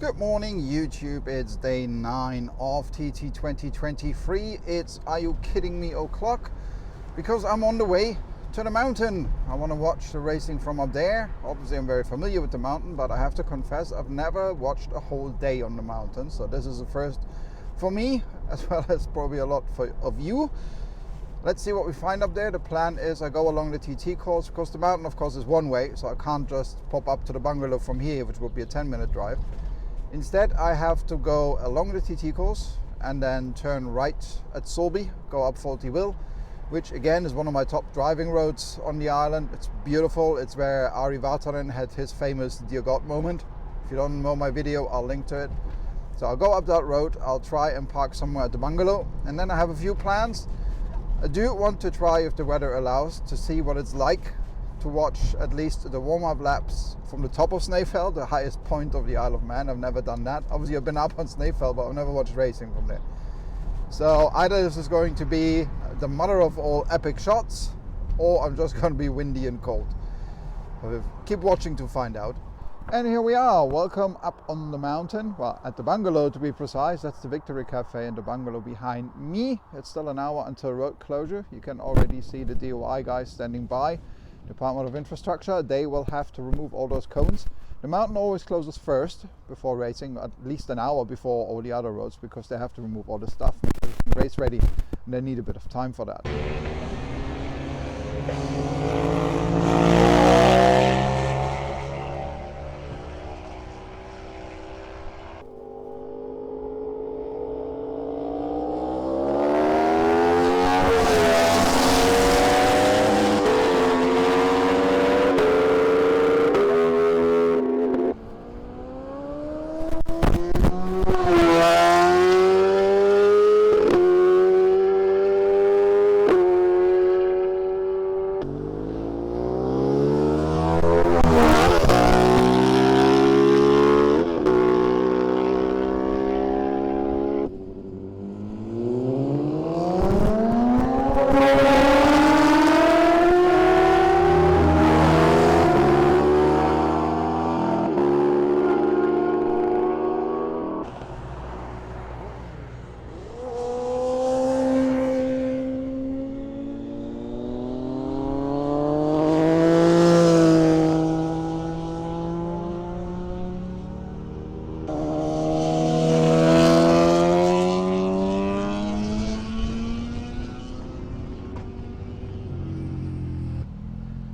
Good morning YouTube, it's day 9 of TT 2023. It's Are You Kidding Me o'clock because I'm on the way to the mountain. I want to watch the racing from up there. Obviously I'm very familiar with the mountain, but I have to confess I've never watched a whole day on the mountain. So this is the first for me, as well as probably a lot of you. Let's see what we find up there. The plan is I go along the TT course because the mountain of course is one way, so I can't just pop up to the bungalow from here, which would be a 10-minute drive. Instead, I have to go along the TT course and then turn right at Sulby, go up Faulty Will, which again is one of my top driving roads on the island. It's beautiful. It's where Ari Vatanen had his famous Dear God moment. If you don't know my video, I'll link to it. So I'll go up that road. I'll try and park somewhere at the bungalow. And then I have a few plans. I do want to try, if the weather allows, to see what it's like to watch at least the warm-up laps from the top of Snaefell, the highest point of the Isle of Man. I've never done that. Obviously I've been up on Snaefell, but I've never watched racing from there. So either this is going to be the mother of all epic shots, or I'm just going to be windy and cold. But keep watching to find out. And here we are, welcome up on the mountain, well at the bungalow to be precise. That's the Victory Cafe and the bungalow behind me. It's still an hour until road closure. You can already see the DOI guys standing by. Department of Infrastructure, they will have to remove all those cones. The mountain always closes first before racing, at least an hour before all the other roads, because they have to remove all the stuff, race ready, and they need a bit of time for that.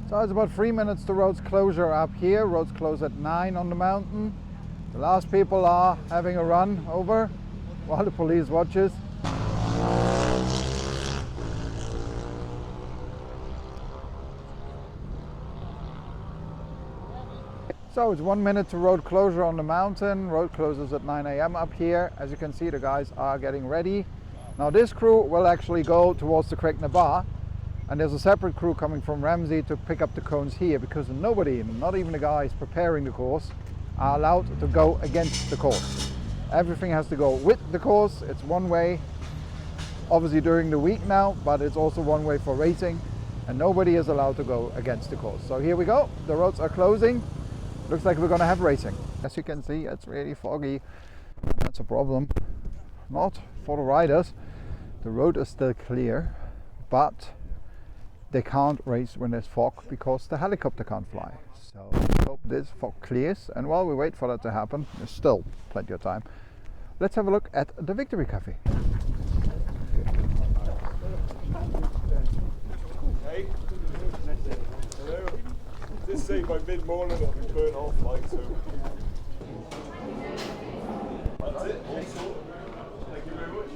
So it's about 3 minutes to roads closure up here. Roads close at 9 on the mountain. The last people are having a run over while the police watches. So it's 1 minute to road closure on the mountain. Road closes at 9 AM up here. As you can see, the guys are getting ready. Now this crew will actually go towards the Craig Bar. And there's a separate crew coming from Ramsey to pick up the cones here, because nobody, not even the guys preparing the course, are allowed to go against the course. Everything has to go with the course. It's one way, obviously during the week now, but it's also one way for racing, and nobody is allowed to go against the course. So here we go, the roads are closing. Looks like we're gonna have racing. As you can see, it's really foggy, and that's a problem. Not for the riders. The road is still clear, but they can't race when there's fog because the helicopter can't fly. So I hope this fog clears, and while we wait for that to happen, there's still plenty of time. Let's have a look at the Victory Cafe. Hey, hello. This say by mid-morning it'll be turned off, like, so. That's it, also. Thank you very much.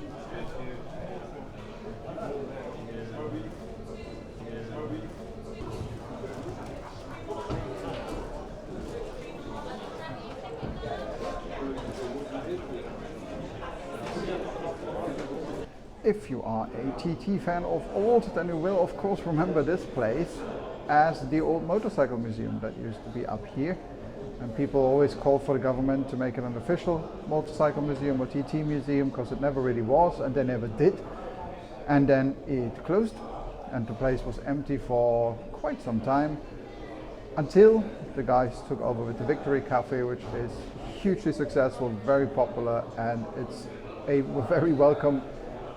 If you are a TT fan of old, then you will of course remember this place as the old motorcycle museum that used to be up here. And people always called for the government to make it an official motorcycle museum or TT museum, because it never really was, and they never did. And then it closed, and the place was empty for quite some time, until the guys took over with the Victory Cafe, which is hugely successful, very popular, and it's a very welcome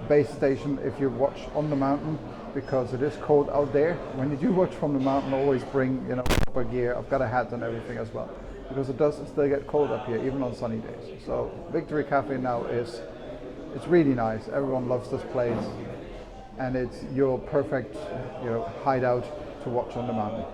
base station if you watch on the mountain, because it is cold out there. When you do watch from the mountain, always bring, you know, proper gear. I've got a hat and everything as well, because it does still get cold up here, even on sunny days. So Victory Cafe now it's really nice. Everyone loves this place, and it's your perfect, you know, hideout to watch on the mountain.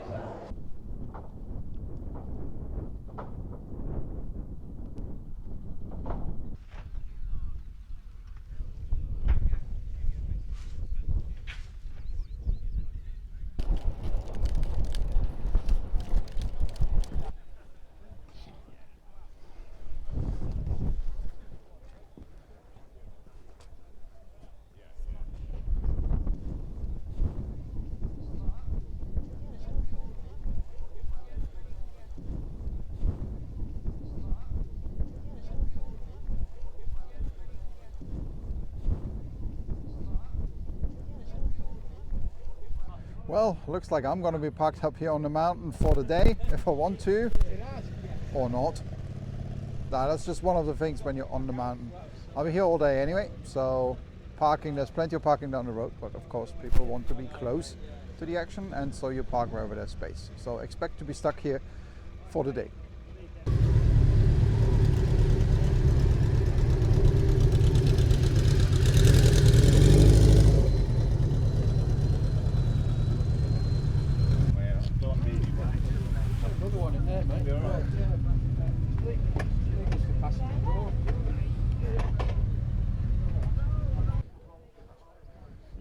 Well, looks like I'm going to be parked up here on the mountain for the day, if I want to, or not. That's just one of the things when you're on the mountain. I'll be here all day anyway, so parking, there's plenty of parking down the road, but of course people want to be close to the action, and so you park wherever there's space. So expect to be stuck here for the day.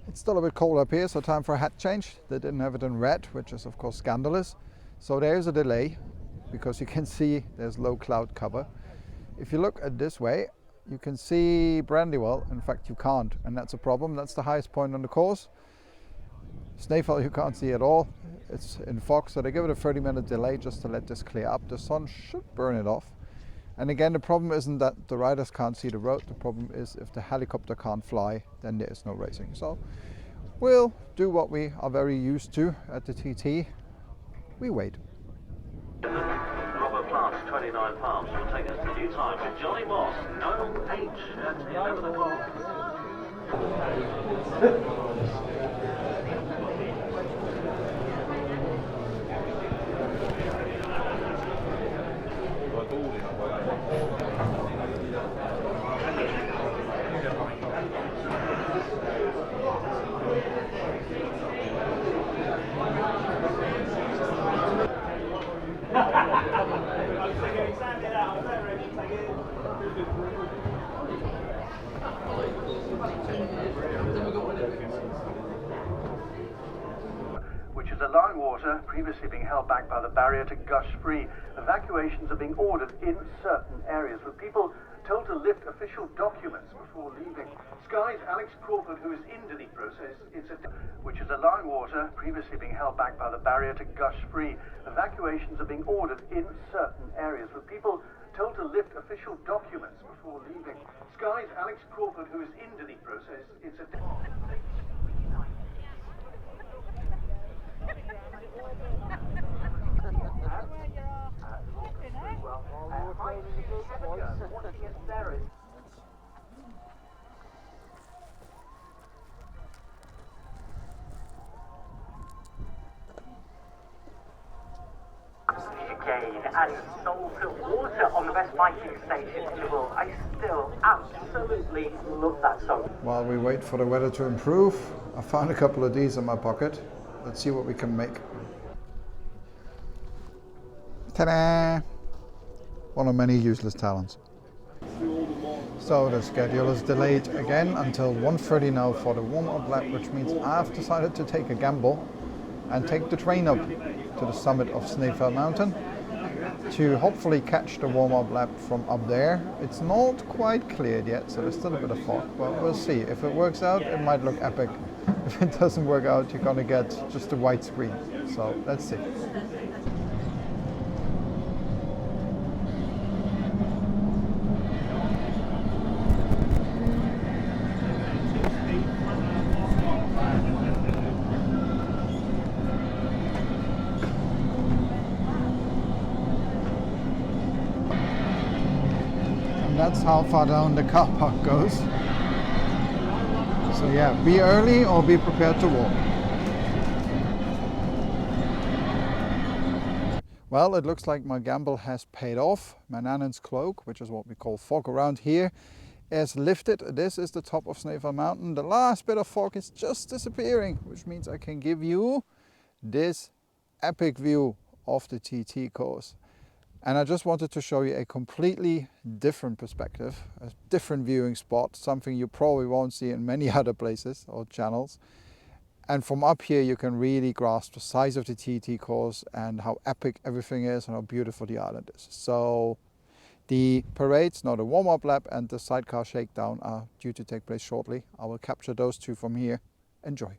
It's still a bit cold up here, so time for a hat change. They didn't have it in red, which is of course scandalous. So there's a delay, because you can see there's low cloud cover. If you look at this way, you can see Brandywell. In fact, you can't, and that's a problem. That's the highest point on the course. Snaefell you can't see at all. It's in fog, so they give it a 30-minute delay just to let this clear up. The sun should burn it off. And again, the problem isn't that the riders can't see the road. The problem is if the helicopter can't fly, then there is no racing. So we'll do what we are very used to at the TT. We wait. Robert Plants, 29 Palms, will take us to new time with Johnny Moss, no H at 11 o'clock. Which is allowing water previously being held back by the barrier to gush free. Evacuations are being ordered in certain areas, with people told to lift official documents before leaving. Sky's Alex Crawford, who is in the process, which is allowing water previously being held back by the barrier to gush free. Evacuations are being ordered in certain areas, with people told to lift official documents before leaving. Sky's Alex Crawford, who is in the process, and soul-filled water on the best biking station in the world. I still absolutely love that song. While we wait for the weather to improve, I found a couple of these in my pocket. Let's see what we can make. Ta-da! One of many useless talents. So the schedule is delayed again until 1:30 now for the warm-up lap, which means I've decided to take a gamble and take the train up to the summit of Snaefell Mountain to hopefully catch the warm-up lap from up there. It's not quite cleared yet, so there's still a bit of fog, but we'll see. If it works out, it might look epic. If it doesn't work out, you're gonna get just a white screen. So let's see. and that's how far down the car park goes. So yeah, be early or be prepared to walk. Well, it looks like my gamble has paid off. Manannan's cloak, which is what we call fog around here, is lifted. This is the top of Snaefell Mountain. The last bit of fog is just disappearing, which means I can give you this epic view of the TT course. And I just wanted to show you a completely different perspective, a different viewing spot, something you probably won't see in many other places or channels. And from up here you can really grasp the size of the TT course and how epic everything is and how beautiful the island is. So the parades, no, the warm-up lap and the sidecar shakedown are due to take place shortly. I will capture those two from here. Enjoy.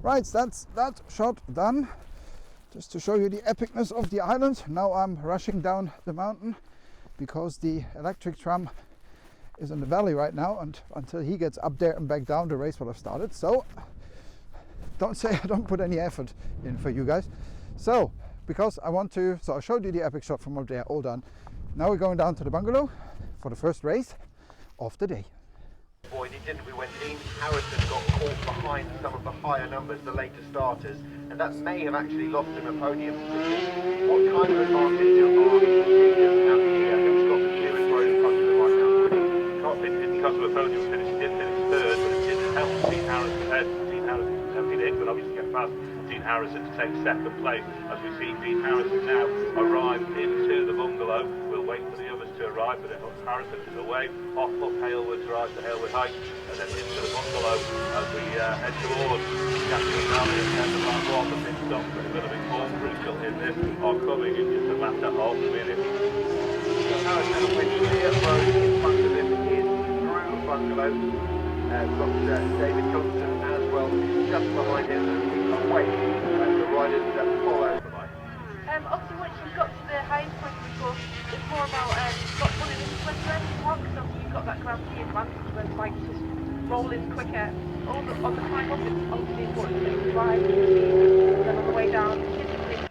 Right, that's that shot done. Just to show you the epicness of the island. Now I'm rushing down the mountain because the electric tram is in the valley right now, and until he gets up there and back down, the race will have started. So don't say I don't put any effort in for you guys. So because I showed you the epic shot from up there, all done. Now we're going down to the bungalow for the first race of the day. Boy, didn't we, when Dean Harrison got caught behind some of the higher numbers, the later starters, and that may have actually lost him a podium position. What kind of advantage are the leaders out here who's got the clearest road in front of them right now? It didn't come to a podium finish, he did finish third, but it didn't help Dean Harrison. Dean Harrison been in, but obviously get past Dean Harrison to take second place. As we see Dean Harrison now arrive into the bungalow. We'll wait for the others to arrive, but it looks Harrison is away, off up Halewood, drives to Halewood Heights, and then into the bungalow as we head towards Captain Valley and then the last walk. The pit stops that are going to be more crucial in this are coming in just a matter of minutes. So Harrison Bungalow. We've got David Johnson as well, just behind him. We can't wait the riders that follow. Obviously, once you've got to the highest point of the course, it's more about not running into when you're ready to walk, so you've got that gravity advantage where the bike's just rolling quicker. On the climb up, it's obviously important to just drive the speed, and then on the way down, typically.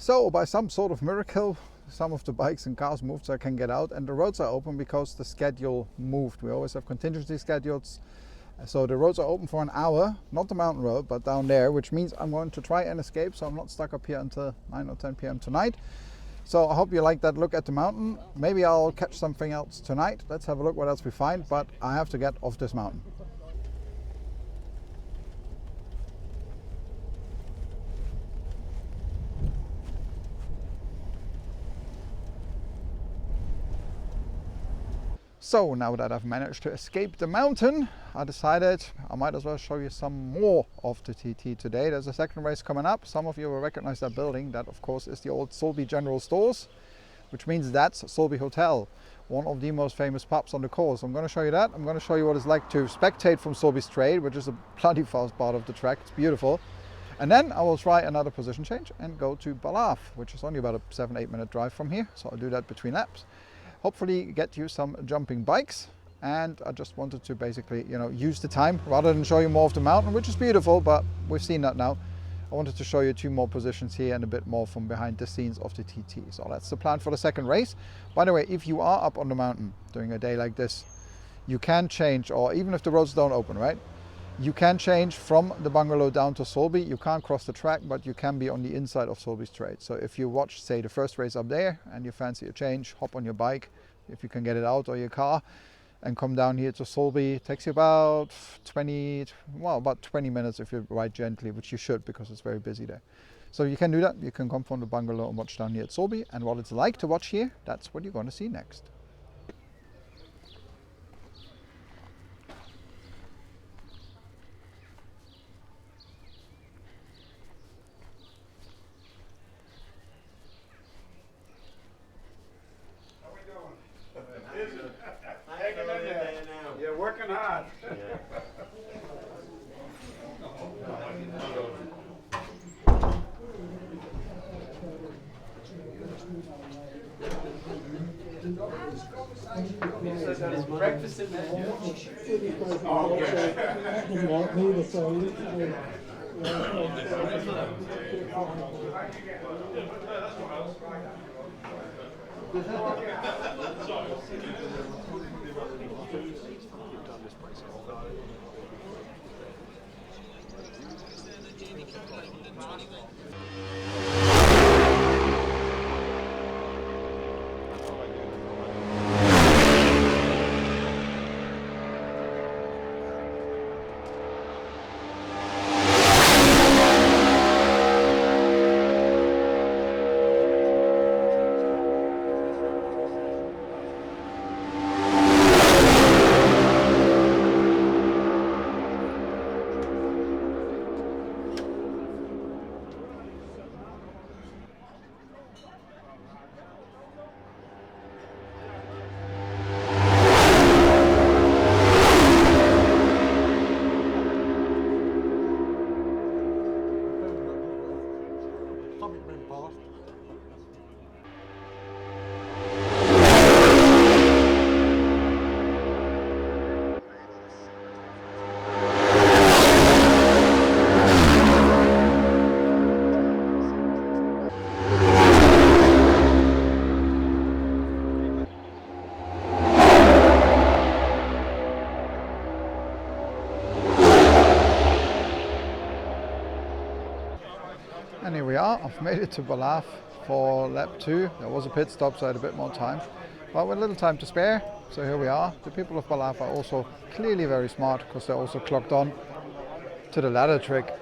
So by some sort of miracle, some of the bikes and cars moved so I can get out, and the roads are open because the schedule moved. We always have contingency schedules. So the roads are open for an hour, not the mountain road, but down there, which means I'm going to try and escape so I'm not stuck up here until 9 or 10 p.m. tonight. So I hope you like that look at the mountain. Maybe I'll catch something else tonight. Let's have a look what else we find, but I have to get off this mountain. So now that I've managed to escape the mountain, I decided I might as well show you some more of the TT today. There's a second race coming up. Some of you will recognize that building. That of course is the old Sulby General Stores, which means that's Sulby Hotel, one of the most famous pubs on the course. I'm going to show you that. I'm going to show you what it's like to spectate from Sulby Straight, which is a bloody fast part of the track. It's beautiful. And then I will try another position change and go to Ballaugh, which is only about a 7-8 minute drive from here. So I'll do that between laps. Hopefully get you some jumping bikes, and I just wanted to basically, use the time rather than show you more of the mountain, which is beautiful, but we've seen that now. I wanted to show you 2 more positions here and a bit more from behind the scenes of the TT. So that's the plan for the second race. By the way, if you are up on the mountain during a day like this, you can change, or even if the roads don't open, right? You can change from the Bungalow down to Sulby. You can't cross the track, but you can be on the inside of Sulby Straight. So if you watch, say, the first race up there and you fancy a change, hop on your bike, if you can get it out, or your car, and come down here to Sulby. It takes you about 20 minutes if you ride gently, which you should because it's very busy there. So you can do that. You can come from the Bungalow and watch down here at Sulby. And what it's like to watch here, that's what you're going to see next. You're working hard. There's breakfast in there. Oh, good. And here we are. I've made it to Ballaugh for lap 2. There was a pit stop, so I had a bit more time, but with a little time to spare. So here we are. The people of Ballaugh are also clearly very smart because they're also clocked on to the ladder trick.